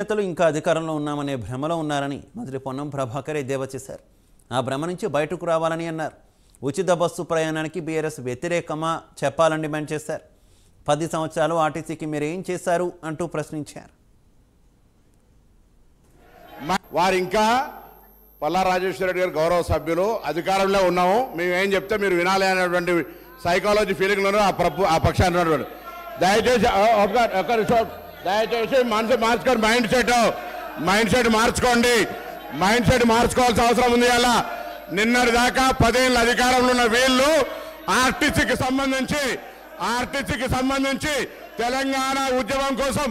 నేతలు ఇంకా అధికారంలో ఉన్నామనే భ్రమలో ఉన్నారని మంత్రి పొన్నం ప్రభాకర్ ఎద్దేవా చేశారు. ఆ భ్రమ నుంచి బయటకు రావాలని అన్నారు. ఉచిత బస్సు ప్రయాణానికి బీఆర్ఎస్ వ్యతిరేకమా చెప్పాలని డిమాండ్ చేశారు. 10 సంవత్సరాలు ఆర్టీసీకి మీరు ఏం చేశారు అంటూ ప్రశ్నించారు. వారు ఇంకా పల్లా రాజేశ్వర రెడ్డి గారు గౌరవ సభ్యులు అధికారంలో ఉన్నాము, మేము ఏం చెప్తే మీరు వినాలి అనేటువంటి సైకాలజీ ఫీలింగ్లో ఆ పక్షాన్ని ఉన్నటువంటి దయచేసి మనసు మార్చుకొని మైండ్ సెట్ మార్చుకోండి. మైండ్ సెట్ మార్చుకోవాల్సిన అవసరం ఉంది. అలా నిన్నటి దాకా 10 ఏళ్ళ అధికారంలో ఉన్న వీళ్ళు ఆర్టీసీకి సంబంధించి తెలంగాణ ఉద్యమం కోసం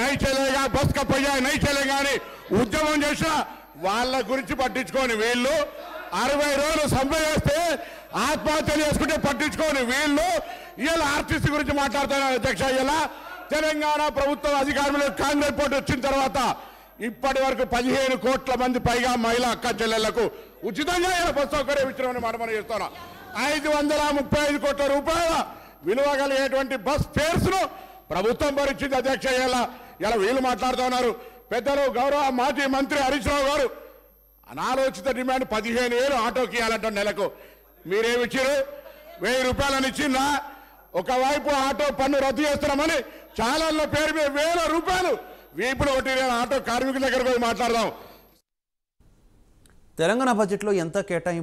నై చలేగా బస్ కప్పయ్యా నై చలేగా అని ఉద్యమం చేసిన వాళ్ళ గురించి పట్టించుకొని వీళ్ళు 60 రోజులు సమ్మె చేస్తే ఆత్మహత్యలు చేసుకుంటే పట్టించుకొని వీళ్ళు ఇలా ఆర్టీసీ గురించి మాట్లాడుతున్నారు. అధ్యక్ష, ఇలా తెలంగాణ ప్రభుత్వం అధికారంలో కాంగ్రెస్ పార్టీ వచ్చిన తర్వాత ఇప్పటి వరకు 15 కోట్ల మంది పైగా మహిళా అక్క చెల్లెళ్లకు ఉచితంగా బస్ సౌకర్యం ఇచ్చినామని మనం చేస్తున్నాం. 535 కోట్ల రూపాయల విలువ కలిగేటువంటి బస్ ఫేర్స్ ను ప్రభుత్వం భరించింది. అధ్యక్ష, ఇలా వీళ్ళు మాట్లాడుతున్నారు. పెద్దలు గౌరవ మాజీ మంత్రి హరీష్ రావు గారు అనాలోచిత డిమాండ్ 15,000 ఆటోకి ఇవ్వాలంటే నెలకు. మీరేమిచ్చారు? 1000 రూపాయలని ఇచ్చిందా? ఒకవైపు ఆటో పన్ను రద్దు చేస్తున్నామని ఛానళ్ళ పేరు మీద 1000 రూపాయలు వీపులు కొట్టి ఆటో కార్మికుల దగ్గర పోయి మాట్లాడదాం. తెలంగాణ బడ్జెట్లో ఎంత కేటాయింపు